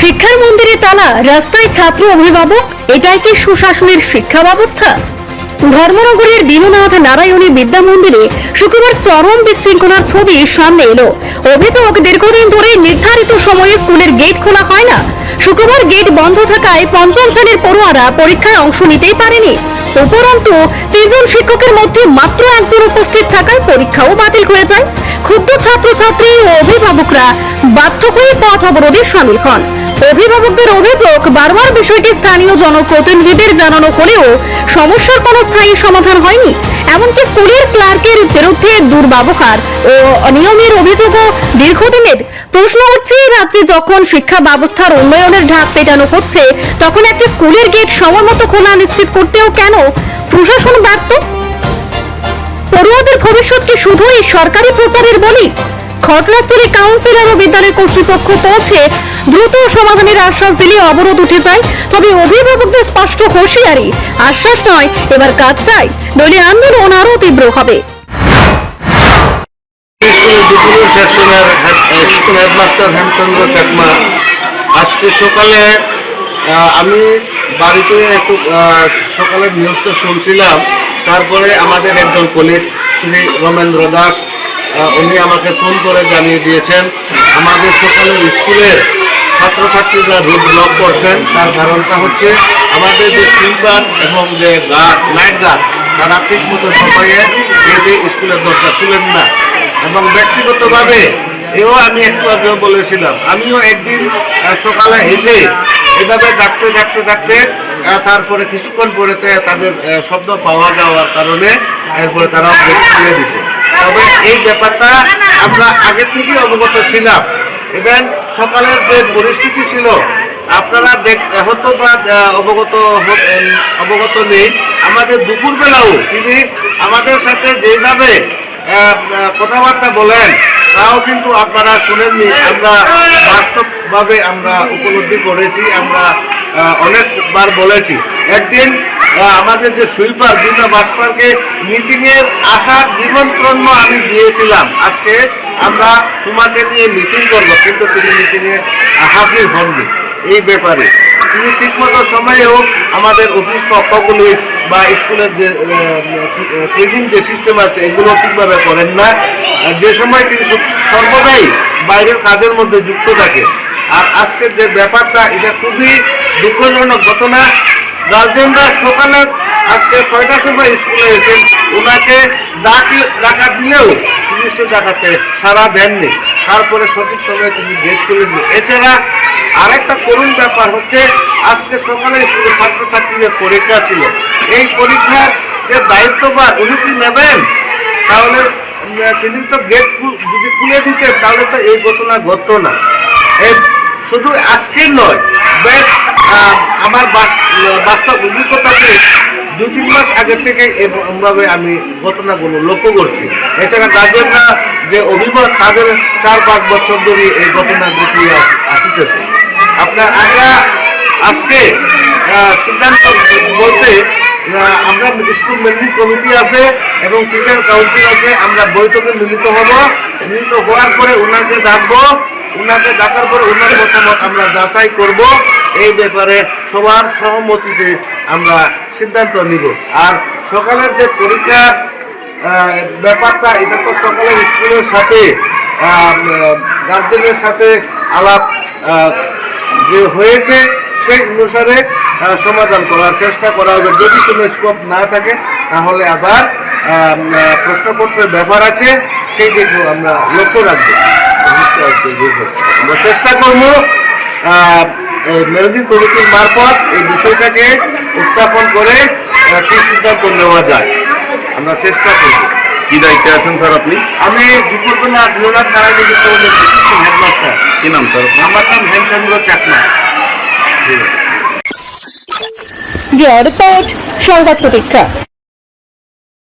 শিক্ষার মন্দিরে তালা, রাস্তায় ছাত্র অভিভাবক, এটাই কি সুশাসনের শিক্ষা ব্যবস্থা? ধর্মনগরের দীননাথ নারায়ণী বিদ্যা মন্দিরে শুক্রবার চরম বিশৃঙ্খলার ছবি সামনে এলো। অভিযোগ, দীর্ঘদিন ধরে নির্ধারিত সময়ে স্কুলের গেট খোলা হয় না। শুক্রবার গেট বন্ধ থাকায় পঞ্চম শ্রেণীর পড়ুয়ারা পরীক্ষায় অংশ নিতেই পারেনি। উপরন্তু 3 জন শিক্ষকের মধ্যে মাত্র একজন উপস্থিত থাকায় পরীক্ষাও বাতিল হয়ে যায়। ক্ষুব্ধ ছাত্রছাত্রী ও অভিভাবকরা বাধ্য হয়ে পথ অবরোধে সামিল হন। অভিভাবকদের অভিযোগ, বারবার বিষয়টি স্থানীয় জনপ্রতিনিধিদের জানানো হলেও সমস্যার কোনো স্থায়ী সমাধান হয়নি। এমনকি স্কুলের ক্লার্কের বিরুদ্ধে দুর্ব্যবহার ও অনিয়মের অভিযোগও দীর্ঘদিনের। প্রশ্ন উঠছে, রাজ্যে যখন শিক্ষা ব্যবস্থার উন্নয়নের ঢাক পেটানো হচ্ছে, তখন একটি স্কুলের গেট সময়মতো খোলা নিশ্চিত করতেও কেন প্রশাসন ব্যর্থ? পড়ুয়াদের ভবিষ্যৎ কি শুধুই সরকারি প্রচারের বলি? ঘটনাস্থলে কাউন্সিলর ও বিদ্যালয় কর্তৃপক্ষ পৌঁছে দ্রুত সমাধানের আশ্বাস দিলে অবরোধ উঠে যায়। তবে অভিভাবকদের স্পষ্ট হুঁশিয়ারি, আশ্বাস নয়, এবার কাজ চাই, নইলে আন্দোলন আরো তীব্র হবে। হেমচন্দ্র চাকমা, আজকে সকালে আমি বাড়িতে একটু সকালে নিউজটা শুনছিলাম। তারপরে আমাদের একজন কলিগ শ্রী রমেন্দ্র দাস, উনি আমাকে ফোন করে জানিয়ে দিয়েছেন আমাদের সকালের স্কুলের ছাত্রছাত্রীরা রুট ব্লক করছেন। তার কারণটা হচ্ছে আমাদের যে সুইপার এবং যে নাইট গার্ড, তারা ঠিক মতো সময়ে গেটে স্কুলের দরজা খুলেন না। এবং ব্যক্তিগতভাবে এও আমি একটু আগেও বলেছিলাম, আমিও একদিন সকালে এসে এভাবে ডাকতে তারপরে কিছুক্ষণ পরে তাদের শব্দ পাওয়া যাওয়ার কারণে এরপরে তারা খুলে দিছে। তবে এই ব্যাপারটা আমরা আগের থেকেই অবগত ছিলাম। এবং সকালের যে পরিস্থিতি ছিল আপনারা হয়তো বা অবগত নেই। আমাদের দুপুরবেলাও তিনি আমাদের সাথে যেভাবে কথাবার্তা বলেন তাও কিন্তু আপনারা শুনেননি। আমরা বাস্তবভাবে আমরা উপলব্ধি করেছি, আমরা অনেকবার বলেছি। একদিন আমাদের যে সুইপার বিভিন্ন বাসপারকে মিটিংয়ে আসার নিমন্ত্রণ আমি দিয়েছিলাম, আজকে আমরা তোমাকে নিয়ে মিটিং করবো, কিন্তু তিনি মিটিংয়ে হাজির হননি। এই ব্যাপারে তিনি ঠিকমতো সময়েও আমাদের অফিস কক্ষগুলি বা স্কুলের যে ট্রেনিং যে সিস্টেম আছে এগুলো ঠিকভাবে করেন না। যে সময় তিনি সর্বদাই বাইরের কাজের মধ্যে যুক্ত থাকে। আর আজকের যে ব্যাপারটা, এটা খুবই দুঃখজনক ঘটনা। গার্জেনরা সকালে আজকে 6টার সময় স্কুলে এসেছেন, ওনাকে ডাকা দিলেও তিনি সে ডাকাতে সাড়া দেননি। তারপরে সঠিক সময়ে তিনি গেট খুলে দিলেন। এছাড়া আরেকটা করুণ ব্যাপার হচ্ছে, আজকে সকালে স্কুলের ছাত্রছাত্রীদের পরীক্ষা ছিল। এই পরীক্ষার যে দায়িত্বভার উনি কি নেবেন? তাহলে তিনি তো গেট যদি খুলে দিতেন তাহলে তো এই ঘটনা ঘটতো না। শুধু আজকের নয়, বেশ আমার বাস্তব অভিজ্ঞতাতে 2-3 মাস আগে থেকে এভাবে আমি ঘটনাগুলো লক্ষ্য করছি। এছাড়া গার্জেনরা যে অভিভাবক, তাদের 4-5 বছর ধরে এই ঘটনা ঘটিয়ে আসতেছে। আপনার আজকে সিদ্ধান্ত বলতে আমরা স্কুল ম্যানেজিং কমিটি আছে এবং টিচার কাউন্সিল আছে, আমরা বৈঠকে মিলিত হওয়ার পরে ওনাকে ডাকবো। ওনাকে ডাকার পরে ওনার মতামত আমরা যাচাই করব। এই ব্যাপারে সবার সহমতিতে আমরা সিদ্ধান্ত নিব। আর সকালের যে পরীক্ষা ব্যাপারটা, এটা তো সকালের স্কুলের সাথে গার্জেনের সাথে আলাপ যে হয়েছে সেই অনুসারে সমাধান করার চেষ্টা করা হবে। যদি কোনো স্কোপ না থাকে তাহলে আবার প্রশ্নপত্রের ব্যাপার আছে, সেই দিকে আমরা লক্ষ্য রাখবো। আমরা চেষ্টা করবো ম্যানেজিং কমিটির মারফত এই বিষয়টাকে উত্থাপন করে কি সিদ্ধান্ত নেওয়া যায় আমরা চেষ্টা করব। কি দায়িত্বে আছেন স্যার আপনি? আমি দুপুরবেলা দীননাথ নারায়ণী হেডমাস্টার। কি নাম স্যার? আমার নাম হেমচন্দ্র চাকমা। রিপোর্ট সংবাদ প্রতীক্ষা।